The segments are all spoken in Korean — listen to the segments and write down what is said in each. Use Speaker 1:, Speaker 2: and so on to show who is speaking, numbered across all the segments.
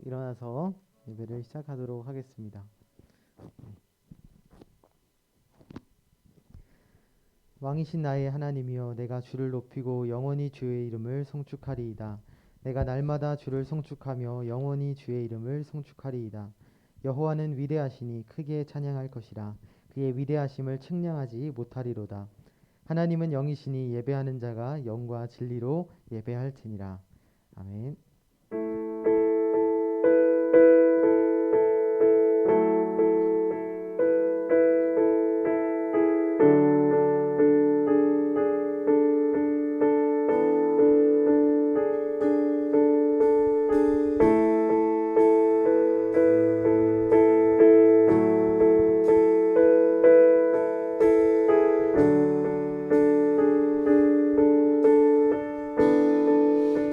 Speaker 1: 일어나서 예배를 시작하도록 하겠습니다. 왕이신 나의 하나님이여, 내가 주를 높이고 영원히 주의 이름을 송축하리이다. 내가 날마다 주를 송축하며 영원히 주의 이름을 송축하리이다. 여호와는 위대하시니 크게 찬양할 것이라. 그의 위대하심을 측량하지 못하리로다. 하나님은 영이시니 예배하는 자가 영과 진리로 예배할지니라. 아멘.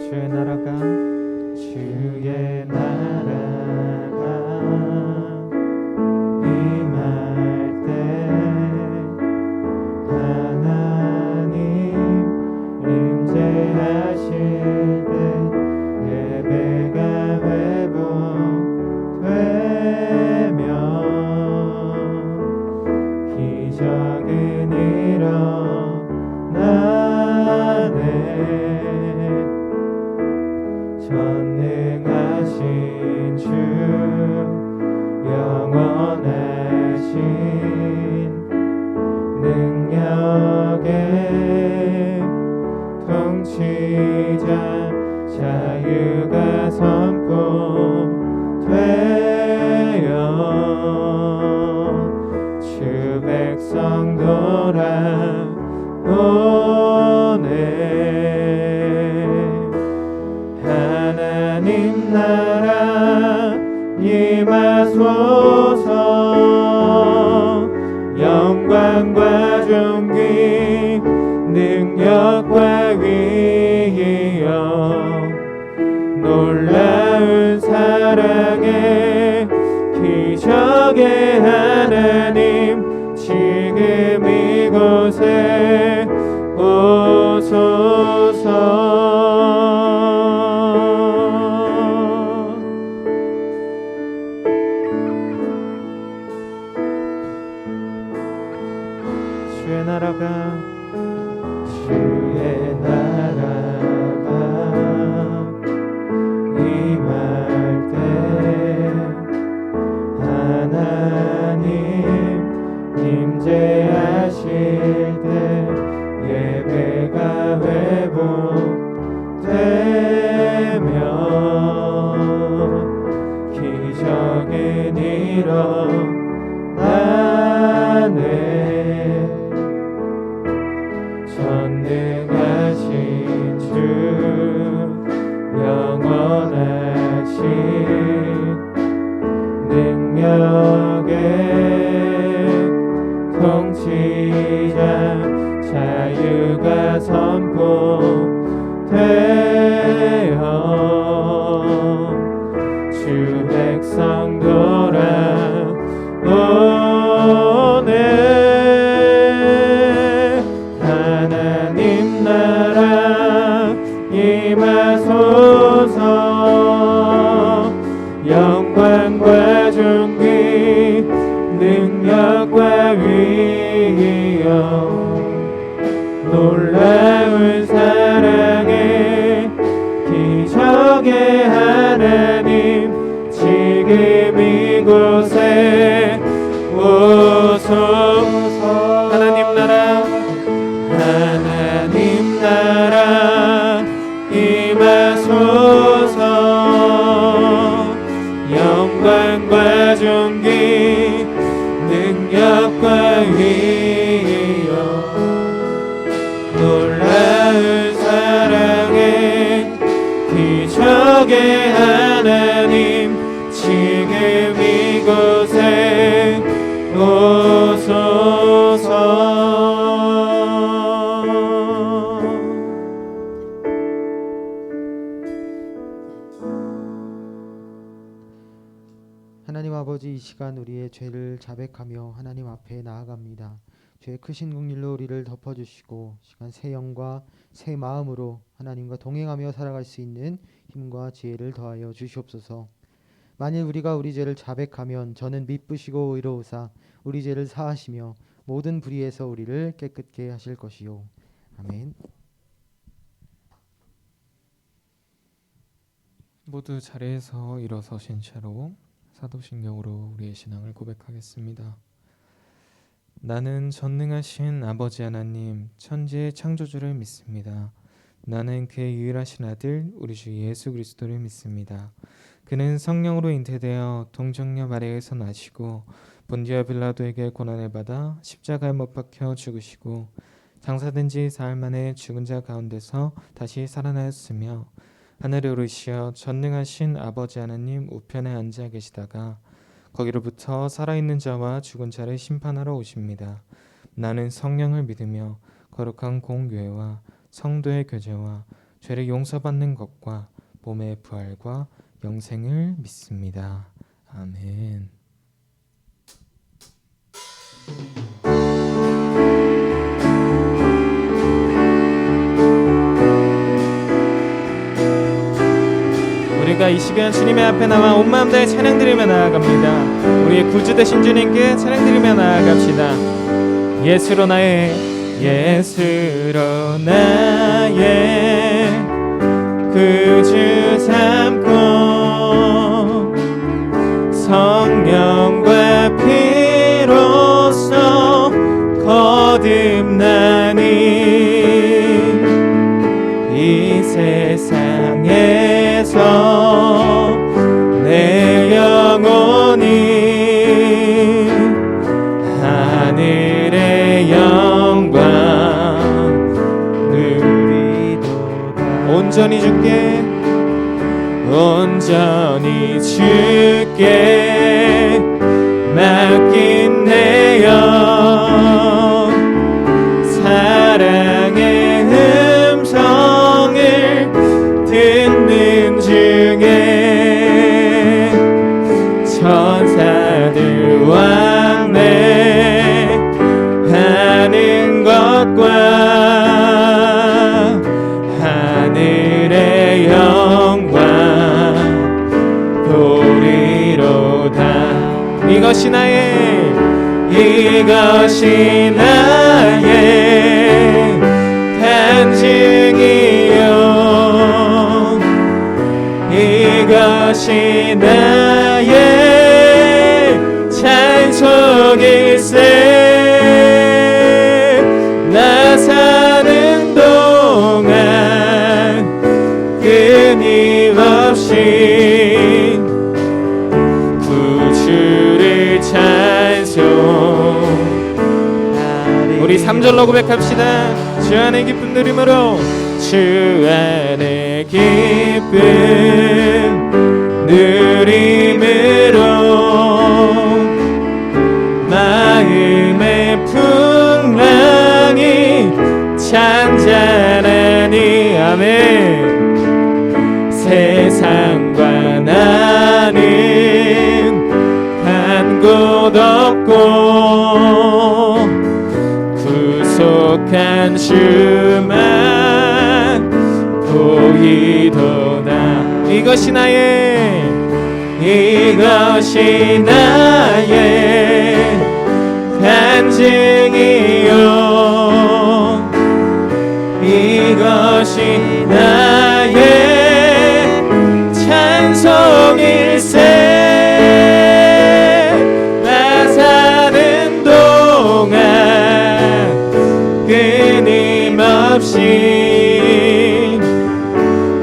Speaker 1: 주의 나라가
Speaker 2: 주의 나라가 임할 때 하나님 임재하실 때 예배가 회복되며 기적은 일어나네. 전능하신 주 영원하신 능력의 통치자 자유가 선포되어 주 백성 돌아오네. 하나님 나라 임하소서. 영광과 존귀 능력과 위엄 놀라운 사랑의 기적의 하나님 지금 이곳에 오소서. 주의 나라가 임할 때 하나님 임재하실 때 예배가 회복되며 기적은 일어나네. 전능하신 주 영원하신 능력의 통치자 자유가 선포되어 주 백성 돌아오네. 하나님 나라 임하소서. 영광과 존귀 능력과 위엄 놀라운 사랑의 기적의 하나님 지금 이곳에 오소서. 하나님 나라 임하소서. 영광과 존귀 능력과 위엄 놀라운 사랑의 기적의 하나님 지금 이곳에 오소서.
Speaker 1: 하나님 아버지, 이 시간 우리의 죄를 자백하며 하나님 앞에 나아갑니다. 주의 크신 긍휼로 우리를 덮어주시고 시간 새 영과 새 마음으로 하나님과 동행하며 살아갈 수 있는 힘과 지혜를 더하여 주시옵소서. 만일 우리가 우리 죄를 자백하면 저는 미쁘시고 의로우사 우리 죄를 사하시며 모든 불의에서 우리를 깨끗게 하실 것이요. 아멘.
Speaker 2: 모두 자리에서 일어서신 채로 사도신경으로 우리의 신앙을 고백하겠습니다. 나는 전능하신 아버지 하나님 천지의 창조주를 믿습니다. 나는 그의 유일하신 아들 우리 주 예수 그리스도를 믿습니다. 그는 성령으로 잉태되어 동정녀 마리아에서 나시고 본디오 빌라도에게 고난을 받아 십자가에 못 박혀 죽으시고 장사된 지 사흘 만에 죽은 자 가운데서 다시 살아나셨으며 하늘에 오르시어 전능하신 아버지 하나님 우편에 앉아 계시다가 거기로부터 살아있는 자와 죽은 자를 심판하러 오십니다. 나는 성령을 믿으며 거룩한 공교회와 성도의 교제와 죄를 용서받는 것과 몸의 부활과 영생을 믿습니다. 아멘. 우리가 이 시간 주님의 앞에 나와 온 마음 다해 찬양 드리며 나아갑니다. 우리의 구주 되신 주님께 찬양 드리며 나아갑시다. 예수로 나의 예수로 나의 구주 삼고 성령과 피로써 거듭나니 이 세상에서 내 영혼이 하늘의 영광 누리도다. 온전히 주께 온전히 주께 맡긴 내 영 사랑의 음성을 듣는 중에 천사들 왕래 하는 것과 하늘의 영광 보리로다. 이것이 나의 간증이요 이것이 나의 찬송일세. 나 사는 동안 끊임없이 구주를 찬송. 우리 3절로 고백합시다. 주 안에 기쁨 누림으로 주 안에 기쁨 누림으로 마음의 풍랑이 잔잔하니 아멘. 세상과 나는 간 곳 없고 구속한 주만 보이도다. 이것이 나의 간증이요 이것이 나의 찬송일세. 나 사는 동안 끊임없이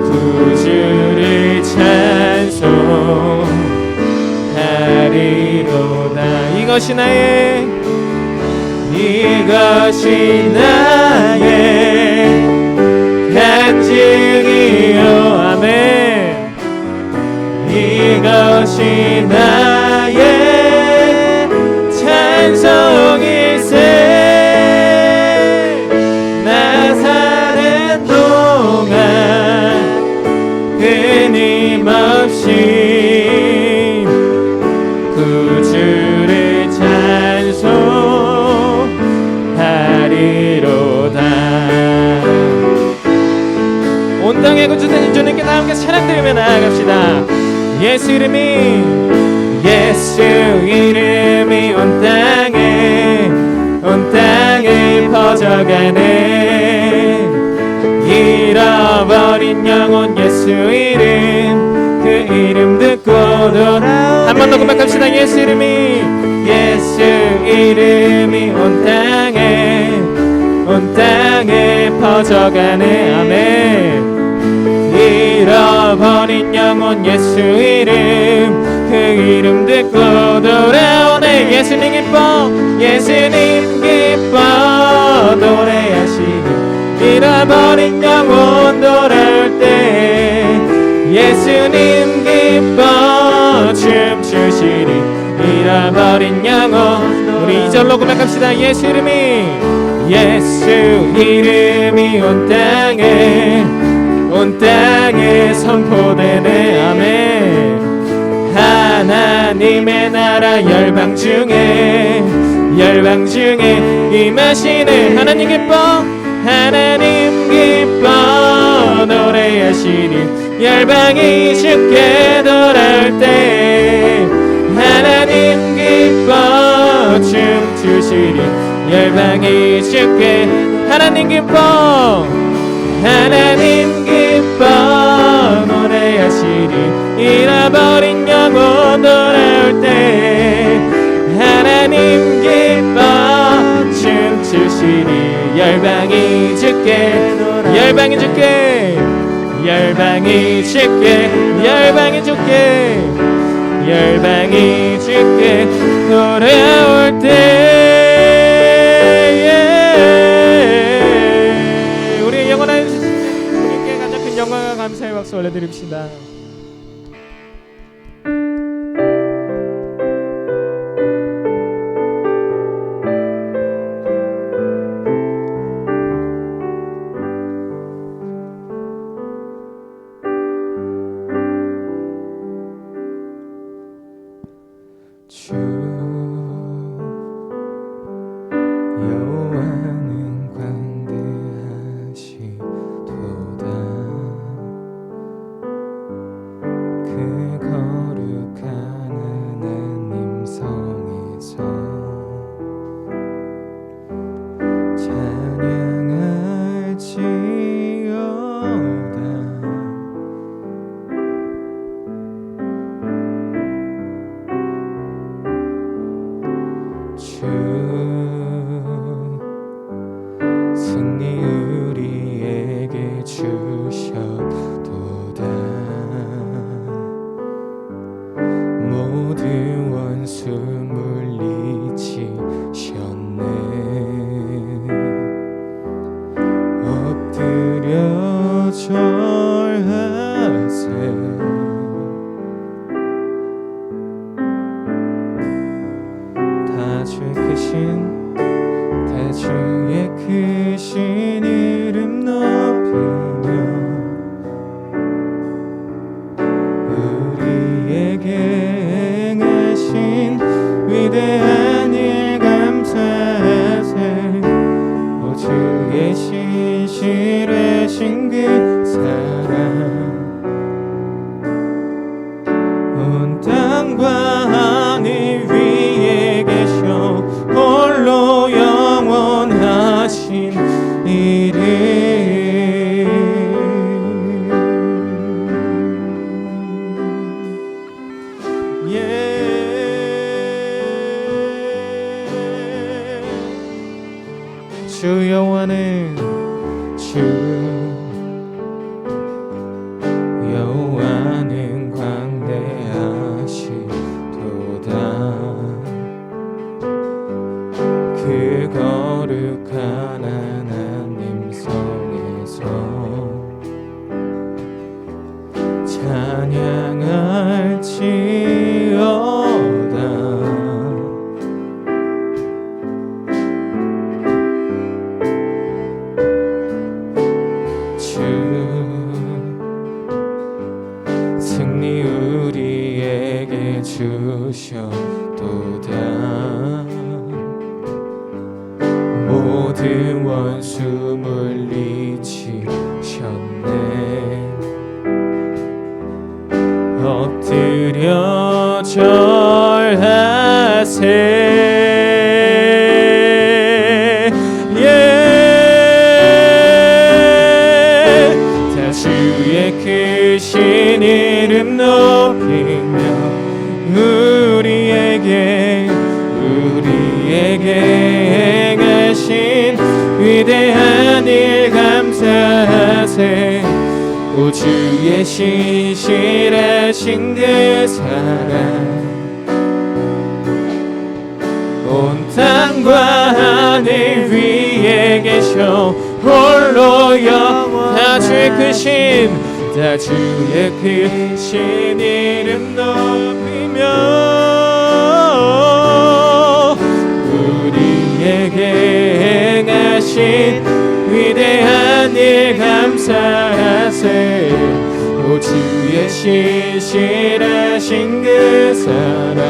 Speaker 2: 구주를 찬송하리로다. 이것이 나의 간증이요 아멘. 이것이 나의 찬송일세. 나 사는 동안 끊임없이 구주를 찬송하리로다. 온 땅의 구주 되신 주님께 다 함께 찬양 드리며 나아갑시다. 예수 이름이 예수 이름이 온 땅에 퍼져가네. 잃어버린 영혼 예수 이름, 그 이름 듣고 돌아오네. 한 번 더 고백합시다. 예수 이름이 온 땅에 퍼져가네. 아멘. 잃어버린 영혼 예수 이름, 그 이름 듣고 돌아오네. 예수님 기뻐 노래하시니 잃어버린 영혼 돌아올 때 예수님 기뻐 춤추시니 잃어버린 영혼. 우리 2절로 고백합시다. 예수 이름이 온 땅에 선포되네. 아멘. 하나님의 나라 열방 중에 임하시네. 하나님 기뻐 노래하시니 열방이 주께 돌아올 때 하나님 기뻐 춤추시니 열방이 주께. 하나님 기뻐 노래하시니 잃어버린 영혼 돌아올 때 하나님 기뻐 춤추시니 열방이 주께 돌아올 때 우리의 영원한 주님께 가장 큰 영광과 감사의 박수 올려드립시다. 주 여호와는 광대하시도다. 그 거룩한 하나님 성에서 찬양할지어다. 주 승리 우리에게 주셨도다. 모든 원수 물리치셨네. 엎드려 절하세. 주의 크신 이름 높이며 우리에게 행하신 위대한 일 감사하세. 오 주의 신실하신 그 사랑 온 땅과 하늘 위에 계셔 홀로 영원하신 이름. 주 여호와는 광대하시도다. 그 거룩한 하나님 성에서 찬양할지어다. 주 승리 우리에게 주셨도다. 모든 원수 물리치셨네. 엎드려 주여 절하세. 다 주의 크신 이름 높이며 우리에게 행하신 위대한 일 감사하세. 오 주의 신실하신 그 사랑 온 땅과 하늘 위에 계셔 홀로 다 주의 크신 이름 높이며 우리에게 행하신 위대한 일 감사하세. 오 주의 신실하신 그 사랑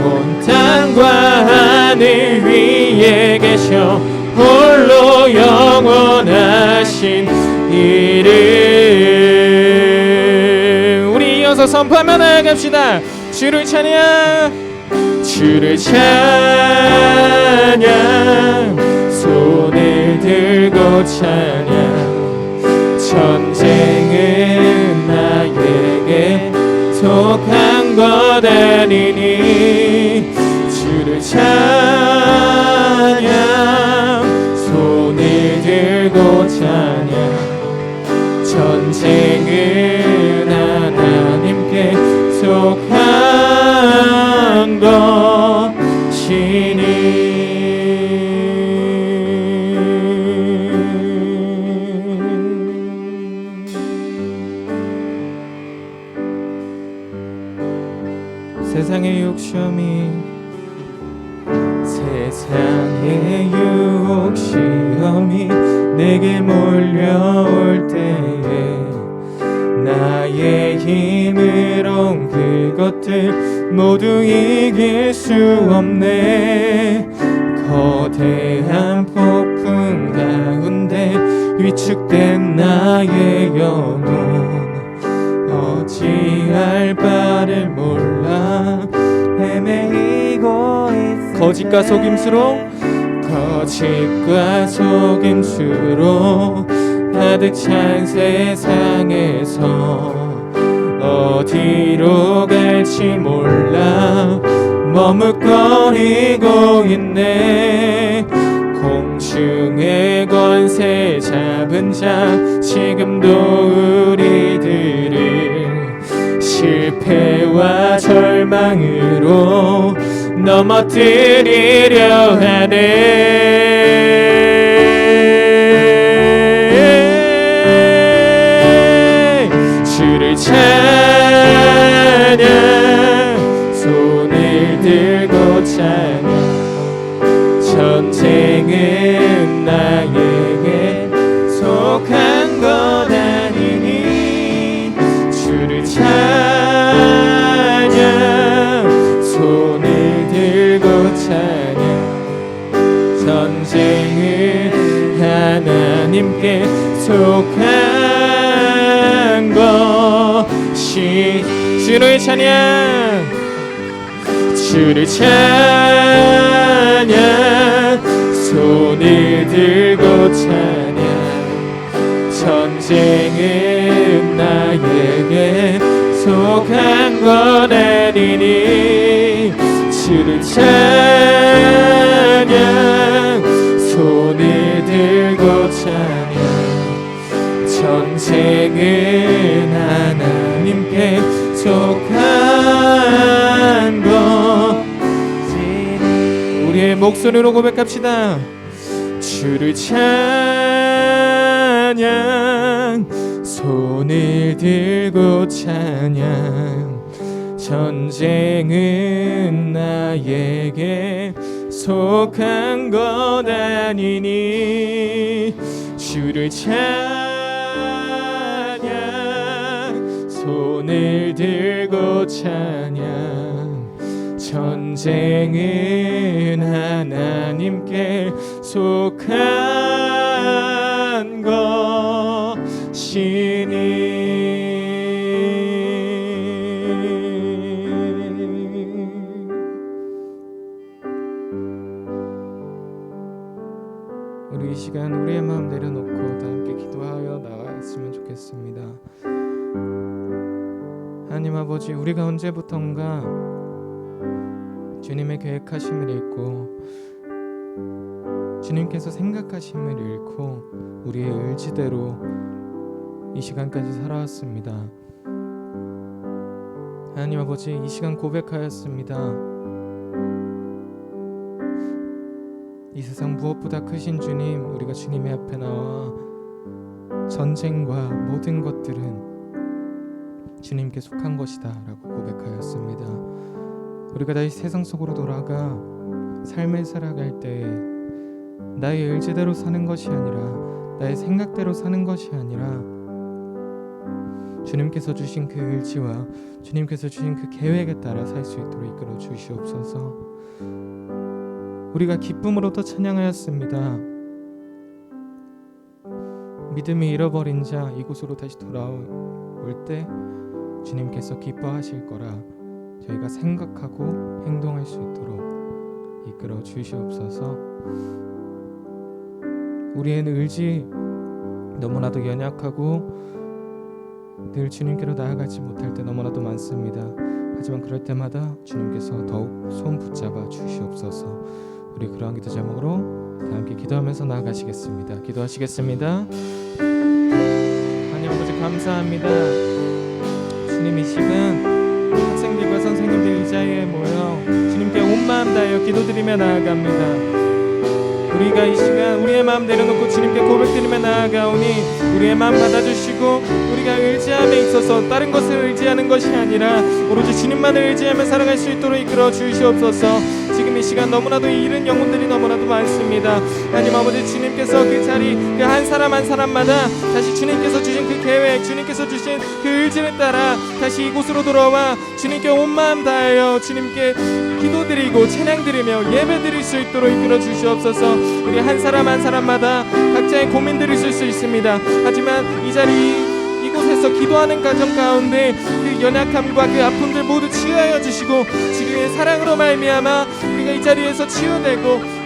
Speaker 2: 온 땅과 하늘 위에 계셔 홀로 영원하신 이름. 우리 이어서 선포하며 나아갑시다. 주를 찬양 손을 들고 찬양. 전쟁은 나에게 속한 것 아니니 주를 찬양. 손을 들고 찬양. 전쟁은 하나님께 속한 것이니. 세상의 유혹 시험이 내게 몰려올 때에 나의 힘으론 그것들 모두 이길 수 없네. 거대한 폭풍 가운데 위축된 나의 영혼 어찌할 바를 몰라 헤매이고 있을 거짓과 속임수로 가득 찬 세상에서 어디로 갈지 몰라 머뭇거리고 있네. 공중의 권세 잡은 자 지금도 우리들을 실패와 절망으로 넘어뜨리려 하네. 주를 찬양. 손을 들고 찬양. 전쟁은 나에게 속한 것 아니니 주를 찬양. 손을 들고 찬양. 전쟁은 하나님께 속한 것이. 주를 찬양. 주를 찬양. 손을 들고 찬양. 전쟁은 나에게 속한 것 아니니 주를 찬양. 손을 들고 찬양. 전쟁은 하나님께 속한 것이니. 우리의 목소리로 고백합시다. 주를 찬양. 손을 들고 찬양. 전쟁은 나에게 속한 것 아니니 주를 찬양. 손을 들고 찬양. 전쟁은 하나님께 속한 것이니. 하나님 아버지, 우리가 언제부턴가 주님의 계획하심을 잃고 주님께서 생각하심을 잃고 우리의 의지대로 이 시간까지 살아왔습니다. 하나님 아버지, 이 시간 고백하였습니다. 이 세상 무엇보다 크신 주님, 우리가 주님의 앞에 나와 전쟁과 모든 것들은 주님께 속한 것이다 라고 고백하였습니다. 우리가 다시 세상 속으로 돌아가 삶을 살아갈 때 나의 의지대로 사는 것이 아니라 나의 생각대로 사는 것이 아니라 주님께서 주신 그 의지와 주님께서 주신 그 계획에 따라 살 수 있도록 이끌어 주시옵소서. 우리가 기쁨으로부터 찬양하였습니다. 믿음이 잃어버린 자 이곳으로 다시 돌아올 때 주님께서 기뻐하실 거라 저희가 생각하고 행동할 수 있도록 이끌어 주시옵소서. 우리의 의지 너무나도 연약하고 늘 주님께로 나아가지 못할 때 너무나도 많습니다. 하지만 그럴 때마다 주님께서 더욱 손 붙잡아 주시옵소서. 우리 그러한 기도 제목으로 다 함께 기도하면서 나아가시겠습니다. 기도하시겠습니다. 하나님 아버지 감사합니다. 주님, 이 시간 학생들과 선생님들 이 자리에 모여 주님께 온 마음 다하여 기도드리며 나아갑니다. 우리가 이 시간 우리의 마음 내려놓고 주님께 고백드리며 나아가오니 우리의 마음 받아주시고 우리가 의지함에 있어서 다른 것을 의지하는 것이 아니라 오로지 주님만을 의지하며 살아갈 수 있도록 이끌어 주시옵소서. 지금 이 시간 너무나도 잃은 영혼들이 너무나도 많습니다. 하나님 아버지, 주님께서 그 자리 그 한 사람 한 사람마다 다시 주님께서 주신 그 계획, 주님께서 주신 그 의지를 따라 다시 이곳으로 돌아와 주님께 온 마음 다하여 주님께 기도드리고 찬양드리며 예배드릴 수 있도록 이끌어 주시옵소서. 우리 한 사람 한 사람마다 각자의 고민들이 있을 수 있습니다. 하지만 이 자리 이곳에서 기도하는 가정 가운데 그 연약함과 그 아픔들 모두 치유하여 주시고 주님의 사랑으로 말미암아 우리가 이 자리에서 치유되고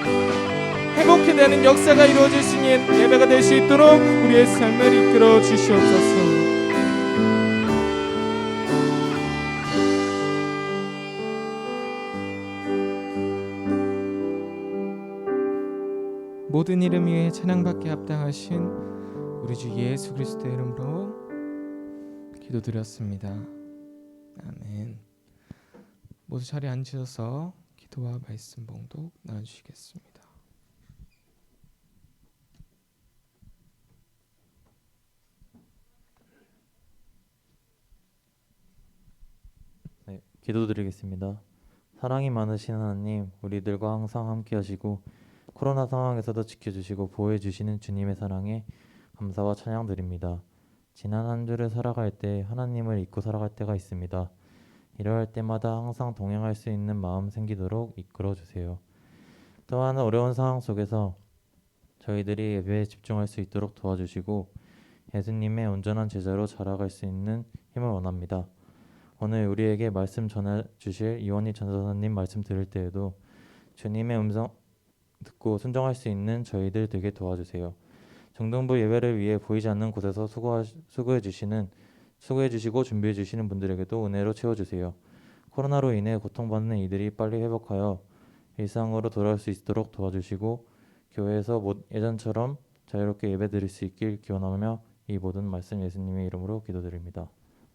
Speaker 2: 회복해 되는 역사가 이루어질 수 있는 예배가 될 수 있도록 우리의 삶을 이끌어 주시옵소서. 모든 이름 위에 찬양받게 합당하신 우리 주 예수 그리스도의 이름으로 기도드렸습니다. 아멘. 모두 자리에 앉으셔서 기도와 말씀 봉독 나눠주시겠습니다.
Speaker 3: 네, 기도드리겠습니다. 사랑이 많으신 하나님, 우리들과 항상 함께 하시고 코로나 상황에서도 지켜주시고 보호해주시는 주님의 사랑에 감사와 찬양드립니다. 지난 한 주를 살아갈 때 하나님을 잊고 살아갈 때가 있습니다. 이러할 때마다 항상 동행할 수 있는 마음 생기도록 이끌어주세요. 또한 어려운 상황 속에서 저희들이 예배에 집중할 수 있도록 도와주시고 예수님의 온전한 제자로 자라갈 수 있는 힘을 원합니다. 오늘 우리에게 말씀 전해주실 이원희 전사님 말씀 들을 때에도 주님의 음성 듣고 순종할 수 있는 저희들 되게 도와주세요. 중등부 예배를 위해 보이지 않는 곳에서 수고해주시고 준비해주시는 분들에게도 은혜로 채워주세요. 코로나로 인해 고통받는 이들이 빨리 회복하여 일상으로 돌아올 수 있도록 도와주시고 교회에서 예전처럼 자유롭게 예배드릴 수 있길 기원하며 이 모든 말씀 예수님의 이름으로 기도드립니다.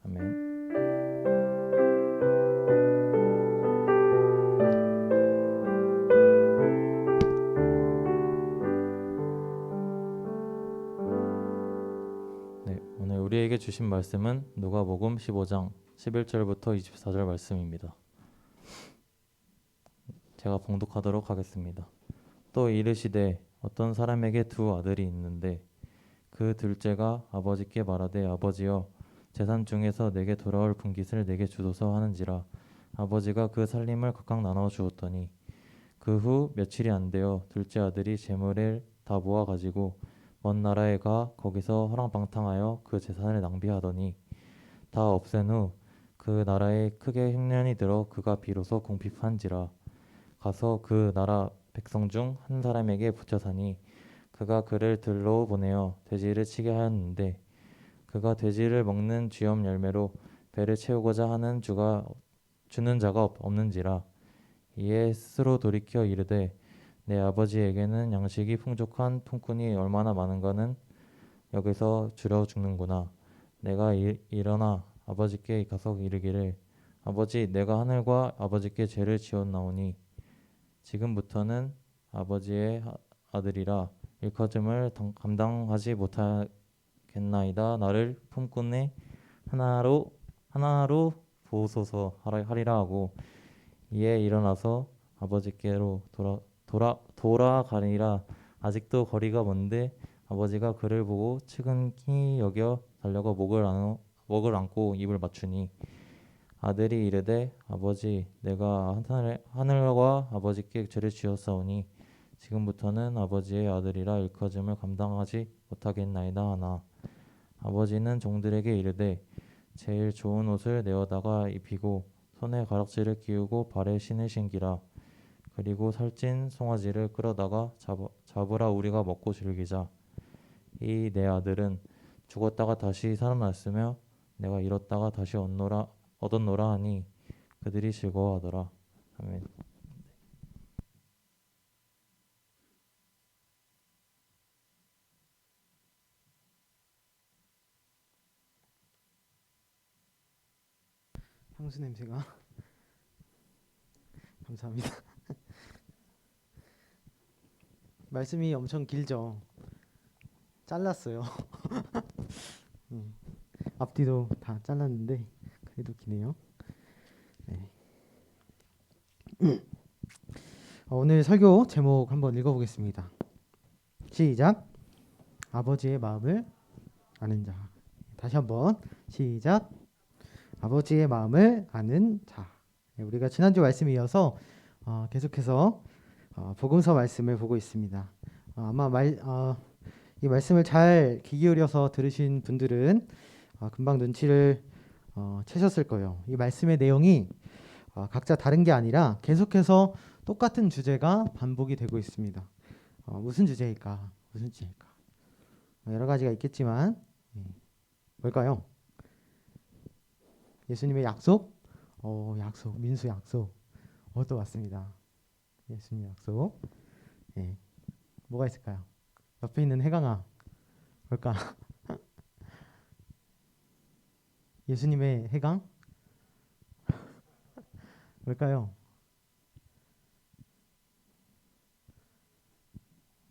Speaker 3: 아멘. 오늘 우리에게 주신 말씀은 누가복음 15장 11절부터 24절 말씀입니다. 제가 봉독하도록 하겠습니다. 또 이르시되 어떤 사람에게 두 아들이 있는데 그 둘째가 아버지께 말하되 아버지여 재산 중에서 내게 돌아올 분깃을 내게 주소서 하는지라 아버지가 그 살림을 각각 나눠 주었더니 그 후 며칠이 안 되어 둘째 아들이 재물을 다 모아 가지고 먼 나라에 가 거기서 허랑방탕하여 그 재산을 낭비하더니 다 없앤 후 그 나라에 크게 흉년이 들어 그가 비로소 궁핍한지라 가서 그 나라 백성 중 한 사람에게 붙여 사니 그가 그를 들러 보내어 돼지를 치게 하였는데 그가 돼지를 먹는 쥐염 열매로 배를 채우고자 하는 주는 자가 없는지라. 이에 스스로 돌이켜 이르되 내 아버지에게는 양식이 풍족한 품꾼이 얼마나 많은가는 여기서 줄여 죽는구나. 내가 일어나 아버지께 가서 이르기를 아버지, 내가 하늘과 아버지께 죄를 지었나오니 지금부터는 아버지의 아들이라 일컬음을 감당하지 못하겠나이다. 나를 품꾼의 하나로 보소서 하리라 하고 이에 일어나서 아버지께로 돌아가니라. 아직도 거리가 먼데 아버지가 그를 보고 측은히 여겨 달려가 목을 안고 입을 맞추니 아들이 이르되 아버지, 내가 하늘과 아버지께 죄를 지었사오니 지금부터는 아버지의 아들이라 일컬음을 감당하지 못하겠나이다 하나. 아버지는 종들에게 이르되 제일 좋은 옷을 내어다가 입히고 손에 가락지를 끼우고 발에 신을 신기라. 그리고 살찐 송아지를 끌어다가 잡으라. 우리가 먹고 즐기자. 이 내 아들은 죽었다가 다시 살아났으며 내가 잃었다가 다시 얻었노라 하니 그들이 즐거워하더라. 아멘.
Speaker 1: 향수 냄새가 감사합니다. 말씀이 엄청 길죠. 잘랐어요. 앞뒤도 다 잘랐는데 그래도 기네요. 네. 오늘 설교 제목 한번 읽어보겠습니다. 시작. 아버지의 마음을 아는 자. 다시 한번 시작. 아버지의 마음을 아는 자. 우리가 지난주 말씀에 이어서 계속해서 복음서 말씀을 보고 있습니다. 아마 이 말씀을 잘 귀 기울여서 들으신 분들은 금방 눈치를 채셨을 거예요. 이 말씀의 내용이 각자 다른 게 아니라 계속해서 똑같은 주제가 반복이 되고 있습니다. 무슨 주제일까? 무슨 주제일까? 여러 가지가 있겠지만 뭘까요? 예수님의 약속? 약속, 민수 약속. 또 왔습니다. 예수님 약속. 뭐가 있을까요? 옆에 있는 해강아, 뭘까? 예수님의 해강? 뭘까요?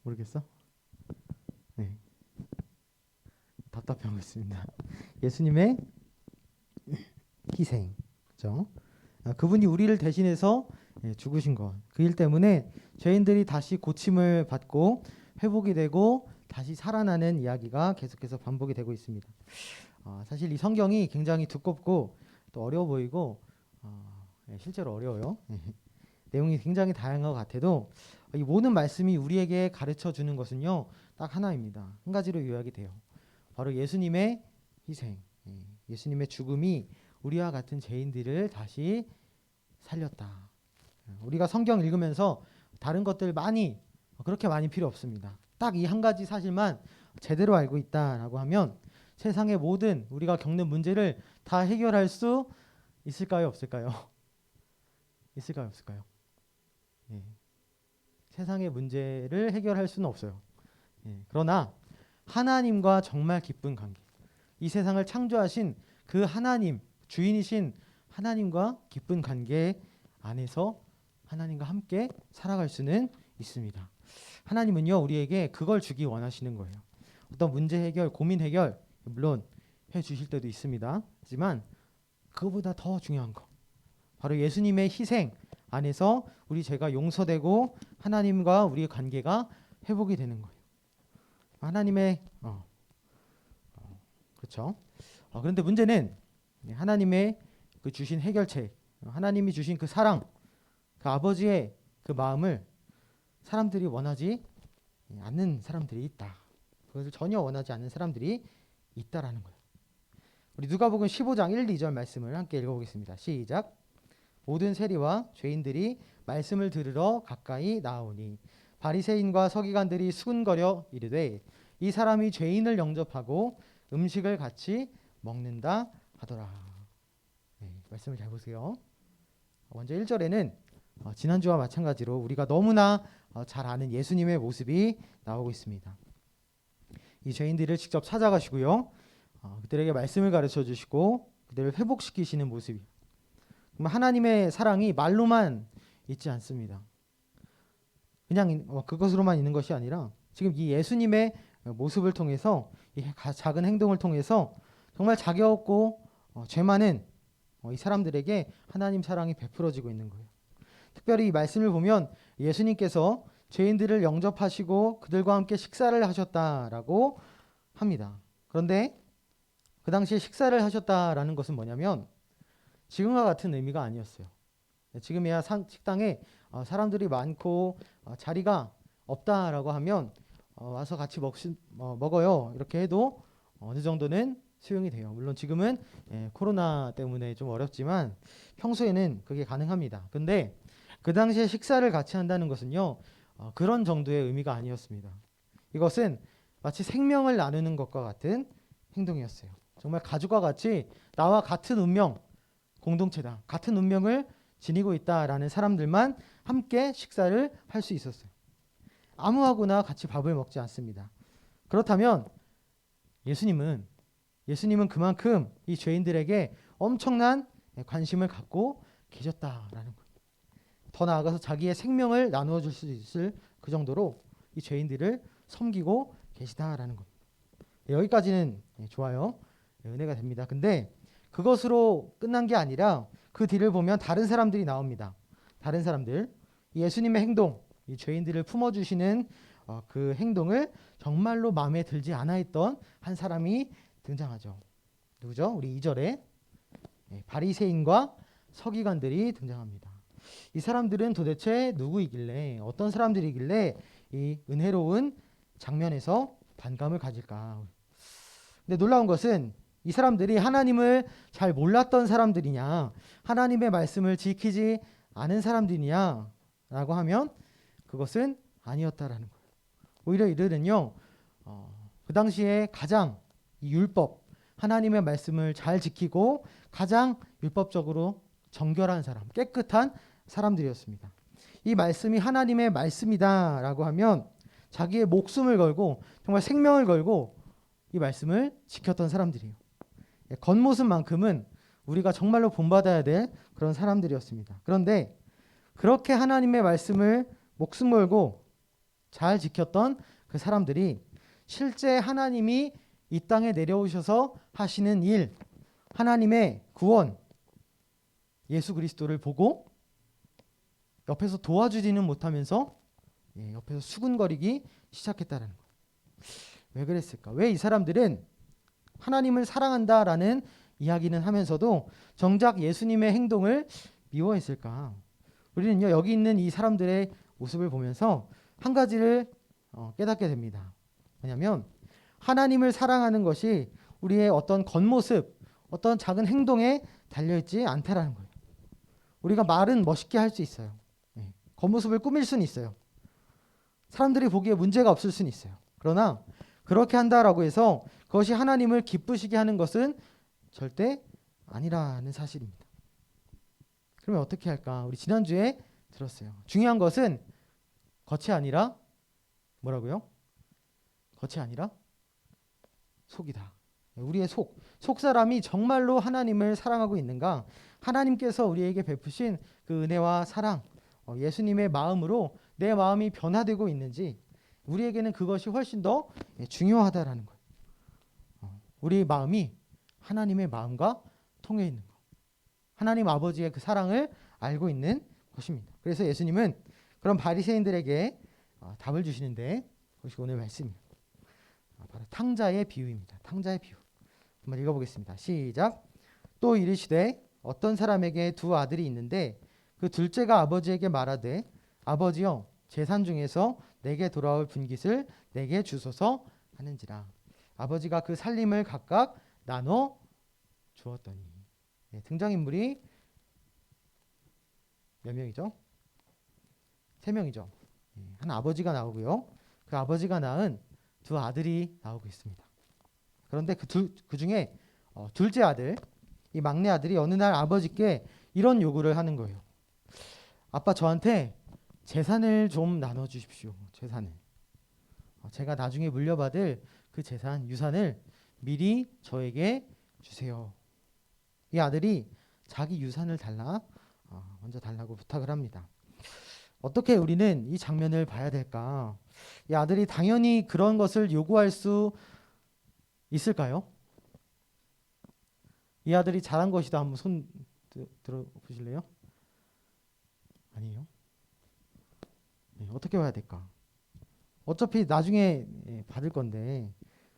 Speaker 1: 모르겠어? 네. 답답해하고 있습니다. 예수님의 희생, 그렇죠? 그분이 우리를 대신해서 죽으신 것, 그 일 때문에 죄인들이 다시 고침을 받고 회복이 되고 다시 살아나는 이야기가 계속해서 반복이 되고 있습니다. 사실 이 성경이 굉장히 두껍고 또 어려워 보이고 실제로 어려워요. 내용이 굉장히 다양한 것 같아도 이 모든 말씀이 우리에게 가르쳐 주는 것은요, 딱 하나입니다. 한 가지로 요약이 돼요. 바로 예수님의 희생, 예수님의 죽음이 우리와 같은 죄인들을 다시 살렸다. 우리가 성경 읽으면서 다른 것들 그렇게 많이 필요 없습니다. 딱 이 한 가지 사실만 제대로 알고 있다라고 하면 세상의 모든 우리가 겪는 문제를 다 해결할 수 있을까요? 없을까요? 있을까요? 없을까요? 세상의 문제를 해결할 수는 없어요. 그러나 하나님과 정말 기쁜 관계, 이 세상을 창조하신 그 하나님, 주인이신 하나님과 기쁜 관계 안에서 하나님과 함께 살아갈 수는 있습니다. 하나님은요, 우리에게 그걸 주기 원하시는 거예요. 어떤 문제 해결, 고민 해결 물론 해 주실 때도 있습니다. 하지만 그거보다 더 중요한 거, 바로 예수님의 희생 안에서 우리 죄가 용서되고 하나님과 우리의 관계가 회복이 되는 거예요. 하나님의 그렇죠. 그런데 문제는 하나님의 그 주신 해결책, 하나님이 주신 그 사랑, 그 아버지의 그 마음을 사람들이 원하지 않는 사람들이 있다. 그것을 전혀 원하지 않는 사람들이 있다라는 거예요. 우리 누가복음 15장 1, 2절 말씀을 함께 읽어보겠습니다. 시작. 모든 세리와 죄인들이 말씀을 들으러 가까이 나오니 바리새인과 서기관들이 수군거려 이르되 이 사람이 죄인을 영접하고 음식을 같이 먹는다 하더라. 말씀을 잘 보세요. 먼저 1절에는 지난주와 마찬가지로 우리가 너무나 잘 아는 예수님의 모습이 나오고 있습니다. 이 죄인들을 직접 찾아가시고요. 그들에게 말씀을 가르쳐 주시고 그들을 회복시키시는 모습이. 하나님의 사랑이 말로만 있지 않습니다. 그냥 그것으로만 있는 것이 아니라 지금 이 예수님의 모습을 통해서 이 작은 행동을 통해서 정말 자격 없고 죄 많은 이 사람들에게 하나님 사랑이 베풀어지고 있는 거예요. 특별히 이 말씀을 보면 예수님께서 죄인들을 영접하시고 그들과 함께 식사를 하셨다라고 합니다. 그런데 그 당시에 식사를 하셨다라는 것은 뭐냐면 지금과 같은 의미가 아니었어요. 지금이야 식당에 사람들이 많고 자리가 없다라고 하면 와서 같이 먹어요. 이렇게 해도 어느 정도는 수용이 돼요. 물론 지금은 코로나 때문에 좀 어렵지만 평소에는 그게 가능합니다. 근데 그 당시에 식사를 같이 한다는 것은요. 그런 정도의 의미가 아니었습니다. 이것은 마치 생명을 나누는 것과 같은 행동이었어요. 정말 가족과 같이 나와 같은 운명, 공동체다. 같은 운명을 지니고 있다라는 사람들만 함께 식사를 할 수 있었어요. 아무하고나 같이 밥을 먹지 않습니다. 그렇다면 예수님은 그만큼 이 죄인들에게 엄청난 관심을 갖고 계셨다라는 거예요. 더 나아가서 자기의 생명을 나누어 줄 수 있을 그 정도로 이 죄인들을 섬기고 계시다라는 겁니다. 여기까지는 좋아요. 은혜가 됩니다. 근데 그것으로 끝난 게 아니라 그 뒤를 보면 다른 사람들이 나옵니다. 다른 사람들. 예수님의 행동, 이 죄인들을 품어주시는 그 행동을 정말로 마음에 들지 않아 했던 한 사람이 등장하죠. 누구죠? 우리 2절에 바리새인과 서기관들이 등장합니다. 이 사람들은 도대체 누구이길래, 어떤 사람들이길래 이 은혜로운 장면에서 반감을 가질까? 근데 놀라운 것은 이 사람들이 하나님을 잘 몰랐던 사람들이냐, 하나님의 말씀을 지키지 않은 사람들이냐 라고 하면 그것은 아니었다라는 거예요. 오히려 이들은요, 그 당시에 가장 이 율법, 하나님의 말씀을 잘 지키고 가장 율법적으로 정결한 사람, 깨끗한 사람들이었습니다. 이 말씀이 하나님의 말씀이다라고 하면 자기의 목숨을 걸고 정말 생명을 걸고 이 말씀을 지켰던 사람들이에요. 겉모습만큼은 우리가 정말로 본받아야 될 그런 사람들이었습니다. 그런데 그렇게 하나님의 말씀을 목숨 걸고 잘 지켰던 그 사람들이 실제 하나님이 이 땅에 내려오셔서 하시는 일, 하나님의 구원, 예수 그리스도를 보고 옆에서 도와주지는 못하면서 옆에서 수군거리기 시작했다는 거예요. 왜 그랬을까? 왜 이 사람들은 하나님을 사랑한다라는 이야기는 하면서도 정작 예수님의 행동을 미워했을까? 우리는요, 여기 있는 이 사람들의 모습을 보면서 한 가지를 깨닫게 됩니다. 뭐냐면 하나님을 사랑하는 것이 우리의 어떤 겉모습, 어떤 작은 행동에 달려있지 않다라는 거예요. 우리가 말은 멋있게 할 수 있어요. 겉모습을 꾸밀 수는 있어요. 사람들이 보기에 문제가 없을 수는 있어요. 그러나 그렇게 한다라고 해서 그것이 하나님을 기쁘시게 하는 것은 절대 아니라는 사실입니다. 그러면 어떻게 할까? 우리 지난주에 들었어요. 중요한 것은 겉이 아니라 뭐라고요? 겉이 아니라 속이다. 우리의 속 사람이 정말로 하나님을 사랑하고 있는가? 하나님께서 우리에게 베푸신 그 은혜와 사랑, 예수님의 마음으로 내 마음이 변화되고 있는지 우리에게는 그것이 훨씬 더 중요하다라는 거예요. 우리 마음이 하나님의 마음과 통해 있는 것. 하나님 아버지의 그 사랑을 알고 있는 것입니다. 그래서 예수님은 그런 바리새인들에게 답을 주시는데 그것이 오늘 말씀이에요. 바로 탕자의 비유입니다. 탕자의 비유. 한번 읽어보겠습니다. 시작. 또 이르시되 어떤 사람에게 두 아들이 있는데 그 둘째가 아버지에게 말하되 아버지여 재산 중에서 내게 돌아올 분깃을 내게 주소서 하는지라. 아버지가 그 살림을 각각 나눠 주었더니. 등장인물이 몇 명이죠? 3명이죠. 한 아버지가 나오고요. 그 아버지가 낳은 두 아들이 나오고 있습니다. 그런데 그 중에 둘째 아들, 이 막내 아들이 어느 날 아버지께 이런 요구를 하는 거예요. 아빠, 저한테 재산을 좀 나눠주십시오. 재산을. 제가 나중에 물려받을 그 재산, 유산을 미리 저에게 주세요. 이 아들이 자기 유산을 먼저 달라고 부탁을 합니다. 어떻게 우리는 이 장면을 봐야 될까? 이 아들이 당연히 그런 것을 요구할 수 있을까요? 이 아들이 잘한 것이다. 한번 손 들어보실래요? 아니에요. 네, 어떻게 봐야 될까? 어차피 나중에 받을 건데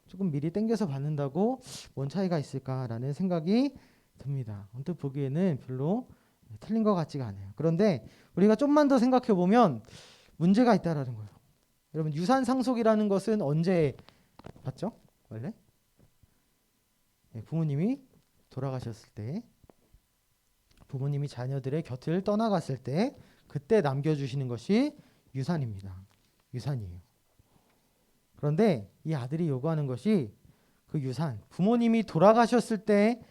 Speaker 1: 조금 미리 땡겨서 받는다고 뭔 차이가 있을까라는 생각이 듭니다. 언뜻 보기에는 별로 틀린 것 같지가 않아요. 그런데 우리가 좀만 더 생각해 보면 문제가 있다라는 거예요. 여러분, 유산 상속이라는 것은 언제 봤죠? 원래 부모님이 돌아가셨을 때, 부모님이 자녀들의 곁을 떠나갔을 때 그때 남겨주시는 것이 유산입니다. 유산이에요. 그런데 이 아들이 요구하는 것이 그 유산, 부모님이 돌아가셨을 때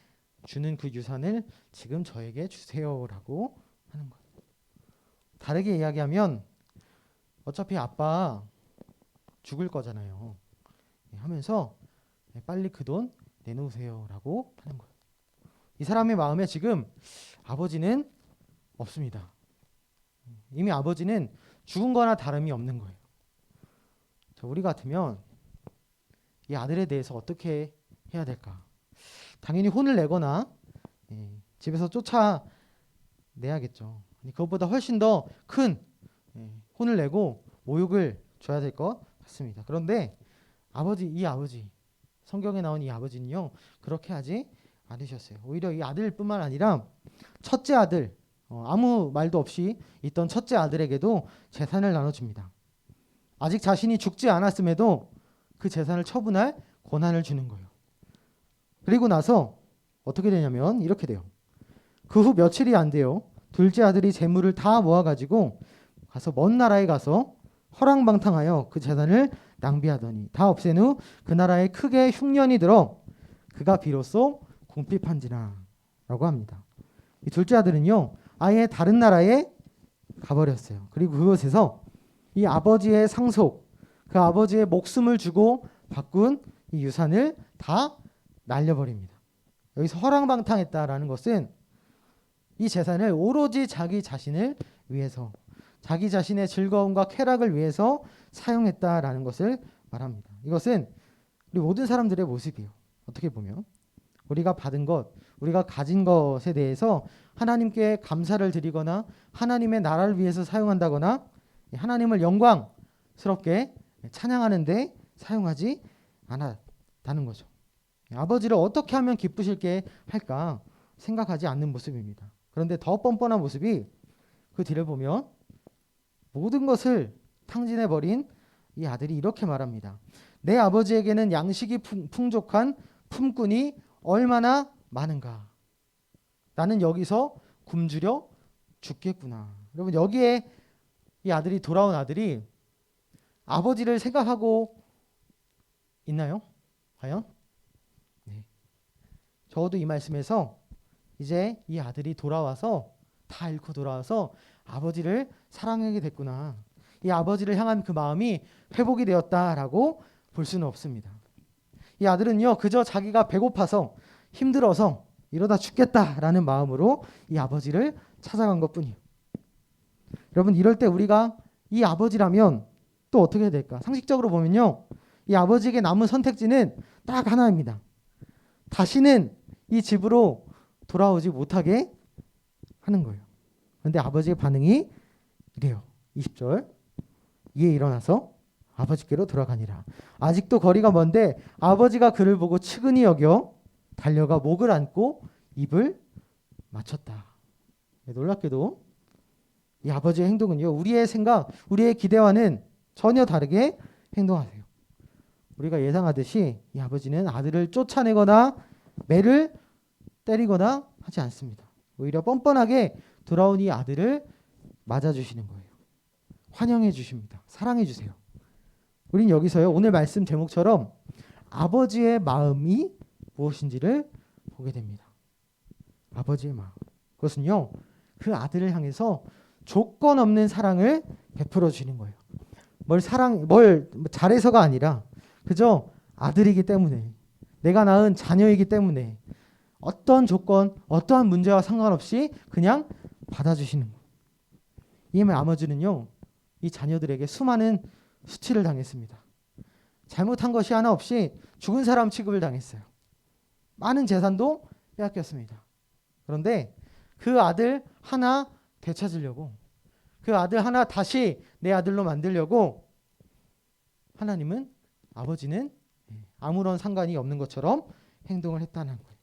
Speaker 1: 주는 그 유산을 지금 저에게 주세요라고 하는 거예요. 다르게 이야기하면 어차피 아빠 죽을 거잖아요. 하면서 빨리 그 돈 내놓으세요라고 하는 거예요. 이 사람의 마음에 지금 아버지는 없습니다. 이미 아버지는 죽은 거나 다름이 없는 거예요. 자, 우리 같으면 이 아들에 대해서 어떻게 해야 될까? 당연히 혼을 내거나 집에서 쫓아내야겠죠. 그것보다 훨씬 더 큰 혼을 내고 모욕을 줘야 될 것 같습니다. 그런데 이 아버지, 성경에 나온 이 아버지는요, 그렇게 하지 않으셨어요. 오히려 이 아들뿐만 아니라 첫째 아들, 아무 말도 없이 있던 첫째 아들에게도 재산을 나눠줍니다. 아직 자신이 죽지 않았음에도 그 재산을 처분할 권한을 주는 거예요. 그리고 나서 어떻게 되냐면 이렇게 돼요. 그 후 며칠이 안 돼요. 둘째 아들이 재물을 다 모아가지고 가서 먼 나라에 가서 허랑방탕하여 그 재산을 낭비하더니 다 없앤 후 그 나라에 크게 흉년이 들어 그가 비로소 궁핍한지라 라고 합니다. 이 둘째 아들은요, 아예 다른 나라에 가버렸어요. 그리고 그곳에서 이 아버지의 상속, 그 아버지의 목숨을 주고 바꾼 이 유산을 다 날려버립니다. 여기서 허랑방탕했다라는 것은 이 재산을 오로지 자기 자신을 위해서, 자기 자신의 즐거움과 쾌락을 위해서 사용했다라는 것을 말합니다. 이것은 우리 모든 사람들의 모습이에요. 어떻게 보면 우리가 받은 것, 우리가 가진 것에 대해서 하나님께 감사를 드리거나 하나님의 나라를 위해서 사용한다거나 하나님을 영광스럽게 찬양하는 데 사용하지 않았다는 거죠. 아버지를 어떻게 하면 기쁘실게 할까 생각하지 않는 모습입니다. 그런데 더 뻔뻔한 모습이 그 뒤를 보면 모든 것을 탕진해버린 이 아들이 이렇게 말합니다. 내 아버지에게는 양식이 풍족한 품꾼이 얼마나 많은가. 나는 여기서 굶주려 죽겠구나. 여러분, 여기에 이 아들이, 돌아온 아들이 아버지를 생각하고 있나요? 과연? 네. 적어도 이 말씀에서 이제 이 아들이 돌아와서, 다 잃고 돌아와서 아버지를 사랑하게 됐구나, 이 아버지를 향한 그 마음이 회복이 되었다라고 볼 수는 없습니다. 이 아들은요, 그저 자기가 배고파서 힘들어서 이러다 죽겠다라는 마음으로 이 아버지를 찾아간 것뿐이에요. 여러분, 이럴 때 우리가 이 아버지라면 또 어떻게 해야 될까? 상식적으로 보면요, 이 아버지에게 남은 선택지는 딱 하나입니다. 다시는 이 집으로 돌아오지 못하게 하는 거예요. 그런데 아버지의 반응이 이래요. 20절. 이에 일어나서 아버지께로 돌아가니라. 아직도 거리가 먼데 아버지가 그를 보고 측은히 여겨 달려가 목을 안고 입을 맞췄다. 놀랍게도 이 아버지의 행동은요, 우리의 생각, 우리의 기대와는 전혀 다르게 행동하세요. 우리가 예상하듯이 이 아버지는 아들을 쫓아내거나 매를 때리거나 하지 않습니다. 오히려 뻔뻔하게 돌아온 이 아들을 맞아주시는 거예요. 환영해 주십니다. 사랑해 주세요. 우린 여기서요, 오늘 말씀 제목처럼 아버지의 마음이 무엇인지를 보게 됩니다. 아버지의 마음. 그것은요, 그 아들을 향해서 조건 없는 사랑을 베풀어 주는 거예요. 뭘 잘해서가 아니라 그저 아들이기 때문에, 내가 낳은 자녀이기 때문에 어떤 조건, 어떠한 문제와 상관없이 그냥 받아주시는 거예요. 이에 아버지는요, 이 자녀들에게 수많은 수치를 당했습니다. 잘못한 것이 하나 없이 죽은 사람 취급을 당했어요. 많은 재산도 빼앗겼습니다. 그런데 그 아들 하나 되찾으려고, 그 아들 하나 다시 내 아들로 만들려고 하나님은, 아버지는 아무런 상관이 없는 것처럼 행동을 했다는 거예요.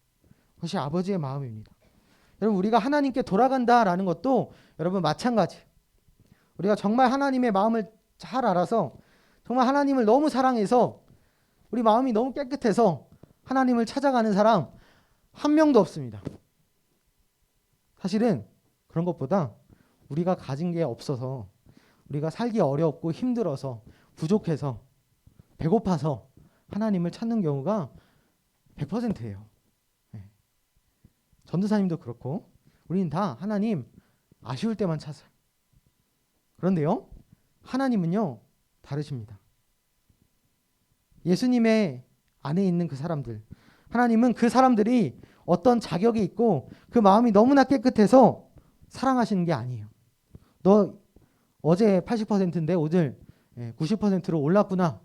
Speaker 1: 그것이 아버지의 마음입니다. 여러분, 우리가 하나님께 돌아간다라는 것도 여러분 마찬가지. 우리가 정말 하나님의 마음을 잘 알아서, 정말 하나님을 너무 사랑해서, 우리 마음이 너무 깨끗해서 하나님을 찾아가는 사람 한 명도 없습니다. 사실은 그런 것보다 우리가 가진 게 없어서, 우리가 살기 어렵고 힘들어서, 부족해서, 배고파서 하나님을 찾는 경우가 100%예요. 전도사님도 그렇고 우리는 다 하나님 아쉬울 때만 찾아요. 그런데요, 하나님은요 다르십니다. 예수님의 안에 있는 그 사람들, 하나님은 그 사람들이 어떤 자격이 있고 그 마음이 너무나 깨끗해서 사랑하시는 게 아니에요. 너 어제 80%인데 오늘 90%로 올랐구나,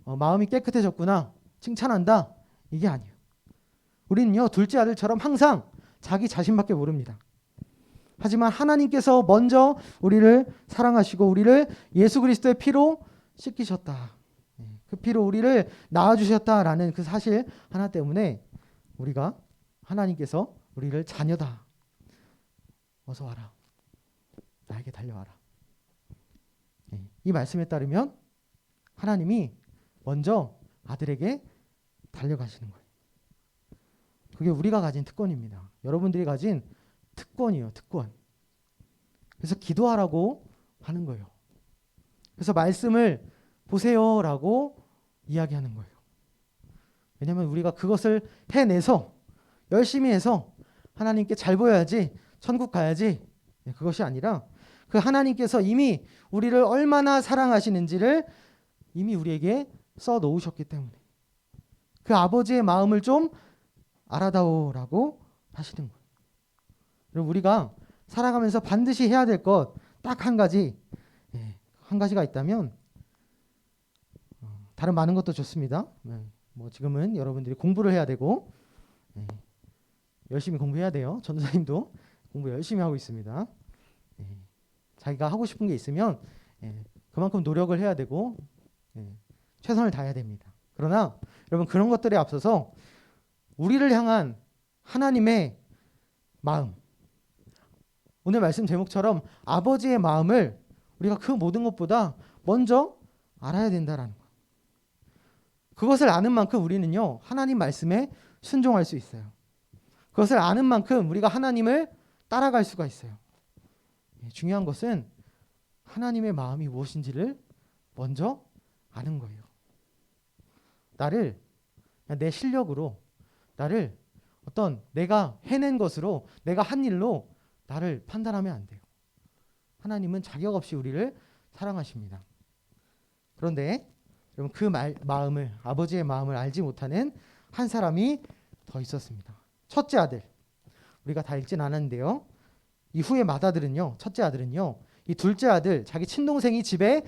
Speaker 1: 마음이 깨끗해졌구나, 칭찬한다, 이게 아니에요. 우리는요 둘째 아들처럼 항상 자기 자신밖에 모릅니다. 하지만 하나님께서 먼저 우리를 사랑하시고 우리를 예수 그리스도의 피로 씻기셨다, 그 피로 우리를 낳아주셨다라는 그 사실 하나 때문에 우리가, 하나님께서 우리를 자녀다, 어서 와라, 나에게 달려와라, 이 말씀에 따르면 하나님이 먼저 아들에게 달려가시는 거예요. 그게 우리가 가진 특권입니다. 여러분들이 가진 특권이에요. 특권. 그래서 기도하라고 하는 거예요. 그래서 말씀을 보세요라고 이야기하는 거예요. 왜냐하면 우리가 그것을 해내서, 열심히 해서 하나님께 잘 보여야지, 천국 가야지, 그것이 아니라 그 하나님께서 이미 우리를 얼마나 사랑하시는지를 이미 우리에게 써 놓으셨기 때문에 그 아버지의 마음을 좀 알아다오라고 하시는 거예요. 그리고 우리가 살아가면서 반드시 해야 될 것 딱 한 가지, 한 가지가 있다면, 다른 많은 것도 좋습니다. 뭐 지금은 여러분들이 공부를 해야 되고, 열심히 공부해야 돼요. 전도사님도 공부 열심히 하고 있습니다. 자기가 하고 싶은 게 있으면 그만큼 노력을 해야 되고 최선을 다해야 됩니다. 그러나 여러분, 그런 것들에 앞서서 우리를 향한 하나님의 마음, 오늘 말씀 제목처럼 아버지의 마음을 우리가 그 모든 것보다 먼저 알아야 된다라는 것. 그것을 아는 만큼 우리는요 하나님 말씀에 순종할 수 있어요. 그것을 아는 만큼 우리가 하나님을 따라갈 수가 있어요. 중요한 것은 하나님의 마음이 무엇인지를 먼저 아는 거예요. 나를 내 실력으로, 나를 어떤 내가 해낸 것으로, 내가 한 일로 나를 판단하면 안 돼요. 하나님은 자격 없이 우리를 사랑하십니다. 그런데 여러분, 그 마음을, 아버지의 마음을 알지 못하는 한 사람이 더 있었습니다. 첫째 아들. 우리가 다 읽진 않았는데요, 이후의 맏아들은요, 첫째 아들은요, 이 둘째 아들, 자기 친동생이 집에